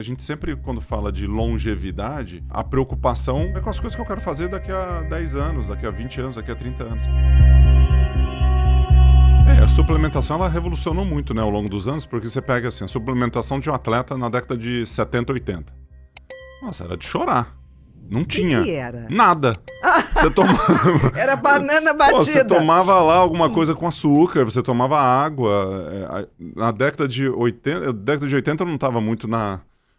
gente sempre, quando fala de longevidade, a preocupação é com as coisas que eu quero fazer daqui a 10 anos, daqui a 20 anos, daqui a 30 anos. A suplementação, ela revolucionou muito, né, ao longo dos anos, porque você pega assim, a suplementação de um atleta na década de 70, 80. Nossa, era de chorar. Não tinha. Que era? Nada. Você tomava... Era banana batida. Pô, você tomava lá alguma coisa com açúcar, você tomava água. Na década de 80 eu não estava muito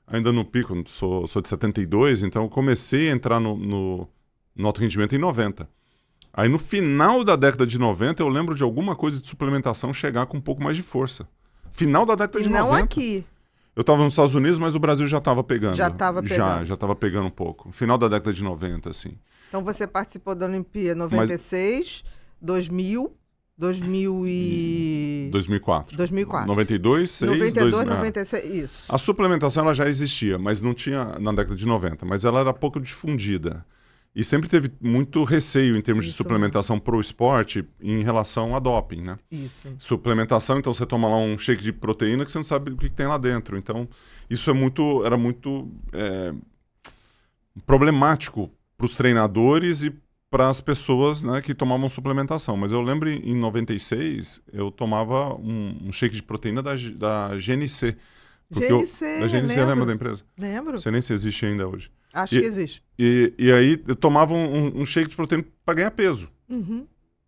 ainda no pico, sou de 72, então eu comecei a entrar no alto rendimento em 90. Aí no final da década de 90 eu lembro de alguma coisa de suplementação chegar com um pouco mais de força. Final da década de 90. Não aqui. Eu estava nos Estados Unidos, mas o Brasil já estava pegando. Já estava pegando. Já estava pegando um pouco. Final da década de 90, assim. Então você participou da Olimpíada 96, 2000, 2004. 2004. 92, 6, 92, 96, isso. A suplementação ela já existia, mas não tinha na década de 90, mas ela era pouco difundida. E sempre teve muito receio em termos de suplementação pro esporte em relação a doping, né? Isso. Suplementação, então você toma lá um shake de proteína que você não sabe o que tem lá dentro. Então, isso era muito problemático para os treinadores e para as pessoas, né, que tomavam suplementação. Mas eu lembro em 96, eu tomava um shake de proteína da GNC. GNC, da GNC, lembra da empresa? Lembro. Não sei nem se existe ainda hoje. Acho que existe. E aí eu tomava um shake de proteína para ganhar peso. Uhum.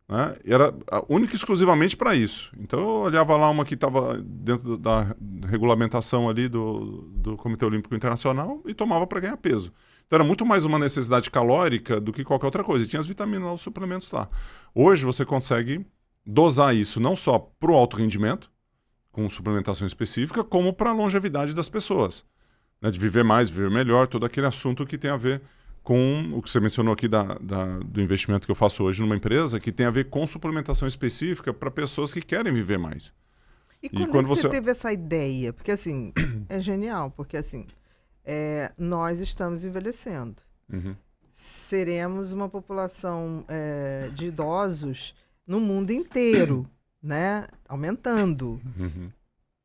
Né? E era única e exclusivamente para isso. Então eu olhava lá uma que estava dentro da regulamentação ali do Comitê Olímpico Internacional e tomava para ganhar peso. Então era muito mais uma necessidade calórica do que qualquer outra coisa. E tinha as vitaminas, os suplementos lá. Hoje você consegue dosar isso não só para o alto rendimento, com suplementação específica, como para a longevidade das pessoas. Né? De viver mais, viver melhor, todo aquele assunto que tem a ver com o que você mencionou aqui do investimento que eu faço hoje numa empresa, que tem a ver com suplementação específica para pessoas que querem viver mais. E quando você teve essa ideia? Porque assim, é genial, porque assim, nós estamos envelhecendo. Uhum. Seremos uma população de idosos no mundo inteiro, né? Aumentando. Uhum.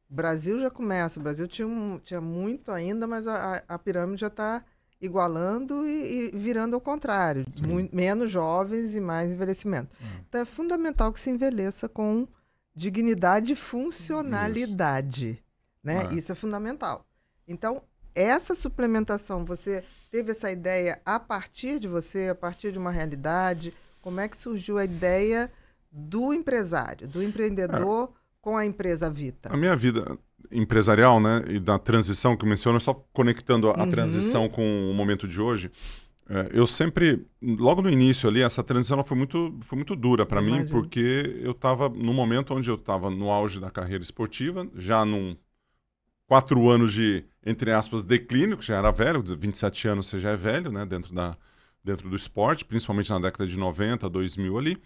O Brasil já começa, o Brasil tinha muito ainda, mas a pirâmide já está igualando e virando ao contrário. Menos jovens e mais envelhecimento. Então é fundamental que se envelheça com dignidade e funcionalidade. Né? Isso é fundamental. Então, essa suplementação, você teve essa ideia a partir de você, a partir de uma realidade? Como é que surgiu a ideia do empresário, do empreendedor com a empresa Vita? A minha vida empresarial, né, e da transição que eu menciono, só conectando a transição com o momento de hoje, eu sempre, logo no início ali, essa transição ela foi muito dura para mim, porque eu estava no momento onde eu estava no auge da carreira esportiva, já num 4 anos de, entre aspas, declínio, que já era velho, 27 anos você já é velho, né, dentro do esporte, principalmente na década de 90, 2000 ali.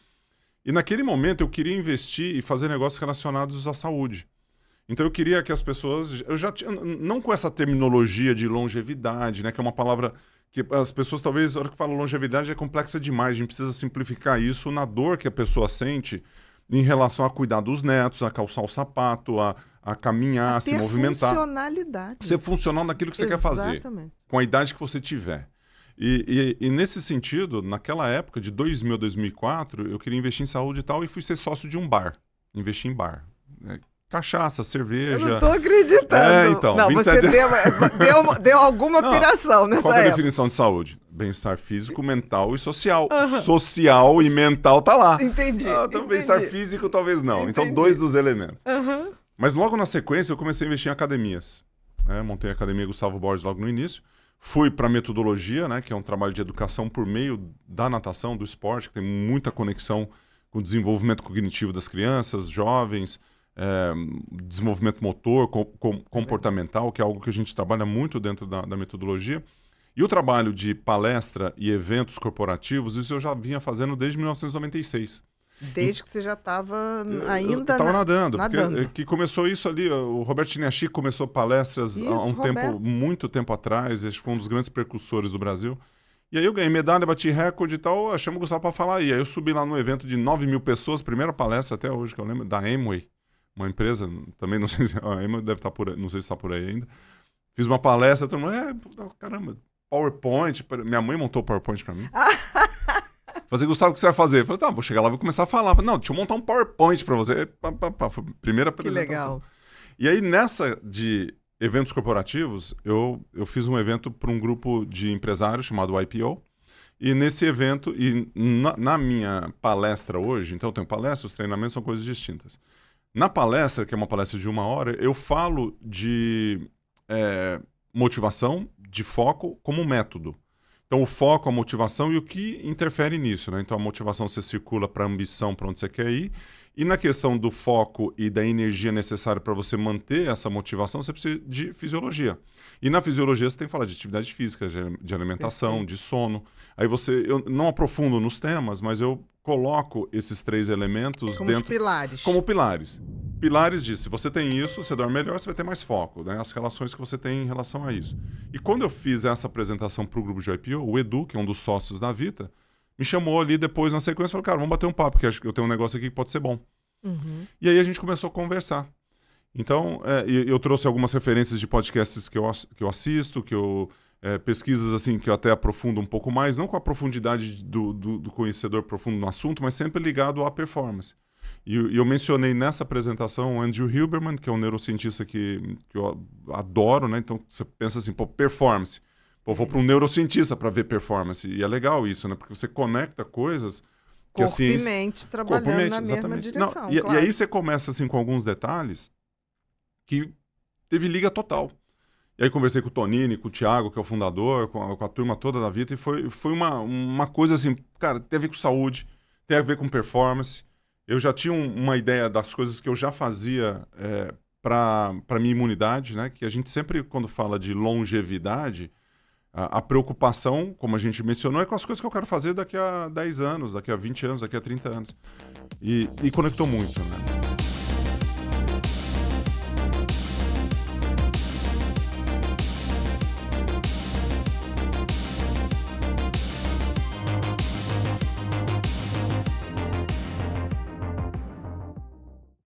E naquele momento eu queria investir e fazer negócios relacionados à saúde. Então eu queria que as pessoas... Eu já tinha, não com essa terminologia de longevidade, né? Que é uma palavra que as pessoas talvez, na hora que falam longevidade, é complexa demais. A gente precisa simplificar isso na dor que a pessoa sente em relação a cuidar dos netos, a calçar o sapato, a caminhar, a se movimentar. Funcionalidade. Ser funcional naquilo que você quer fazer. Com a idade que você tiver. E nesse sentido, naquela época, de 2000 a 2004, eu queria investir em saúde e tal, e fui ser sócio de um bar. Investi em bar. Cachaça, cerveja... Eu não tô acreditando. Então, não, 27... você deu alguma piração nessa Qual é a época. definição de saúde? Bem-estar físico, mental e social. Social e mental tá lá. Entendi. Então, bem-estar físico, talvez não. Entendi. Então, 2 dos elementos. Mas logo na sequência, eu comecei a investir em academias. Montei a Academia Gustavo Borges logo no início. Fui para a metodologia, né, que é um trabalho de educação por meio da natação, do esporte, que tem muita conexão com o desenvolvimento cognitivo das crianças, jovens, desenvolvimento motor, comportamental, que é algo que a gente trabalha muito dentro da metodologia. E o trabalho de palestra e eventos corporativos, isso eu já vinha fazendo desde 1996. Desde que você já estava ainda estava nadando. nadando. Que começou isso ali, o Roberto Chiniachi começou palestras há um tempo, muito tempo atrás, acho que foi um dos grandes precursores do Brasil. E aí eu ganhei medalha, bati recorde e tal, achamos o Gustavo para falar. E aí eu subi lá no evento de 9.000 pessoas, primeira palestra até hoje, que eu lembro, da Amway, uma empresa, também não sei se a Amway deve estar por aí, não sei se está por aí ainda. Fiz uma palestra, todo mundo, caramba, PowerPoint. Minha mãe montou o PowerPoint pra mim. Falei, Gustavo, o que você vai fazer? Eu falei, tá, vou chegar lá e vou começar a falar. Falei, não, deixa eu montar um PowerPoint pra você. Foi a primeira apresentação. Que legal. E aí, nessa de eventos corporativos, eu fiz um evento para um grupo de empresários chamado IPO. E nesse evento, na minha palestra hoje, então eu tenho palestra, os treinamentos são coisas distintas. Na palestra, que é uma palestra de 1 hora, eu falo de motivação, de foco, como método. Então, o foco, a motivação e o que interfere nisso, né? Então, a motivação você circula para a ambição, para onde você quer ir. E na questão do foco e da energia necessária para você manter essa motivação, você precisa de fisiologia. E na fisiologia você tem que falar de atividade física, de alimentação, Perfeito. de sono. Aí eu não aprofundo nos temas, mas eu coloco esses 3 elementos Como dentro... os pilares. Como pilares. Pilares de, se você tem isso, você dorme melhor, você vai ter mais foco, né? As relações que você tem em relação a isso. E quando eu fiz essa apresentação para o grupo de IPO, o Edu, que é um dos sócios da Vita, me chamou ali depois na sequência e falou, cara, vamos bater um papo, porque acho que eu tenho um negócio aqui que pode ser bom. Uhum. E aí a gente começou a conversar. Então, eu trouxe algumas referências de podcasts que eu assisto, pesquisas assim que eu até aprofundo um pouco mais, não com a profundidade do conhecedor profundo no assunto, mas sempre ligado à performance. E eu mencionei nessa apresentação o Andrew Huberman, que é um neurocientista que eu adoro, né? Então você pensa assim, pô, performance. Pô, vou para um neurocientista para ver performance. E é legal isso, né? Porque você conecta coisas que a Corpo ciência... e mente trabalhando na mesma direção. Não, claro. e aí você começa assim com alguns detalhes que teve liga total. E aí conversei com o Tonini, com o Thiago, que é o fundador, com a turma toda da Vita, e foi uma coisa assim, cara, tem a ver com saúde, tem a ver com performance. Eu já tinha uma ideia das coisas que eu já fazia para minha imunidade, né? Que a gente sempre, quando fala de longevidade, a preocupação, como a gente mencionou, é com as coisas que eu quero fazer daqui a 10 anos, daqui a 20 anos, daqui a 30 anos. E conectou muito, né?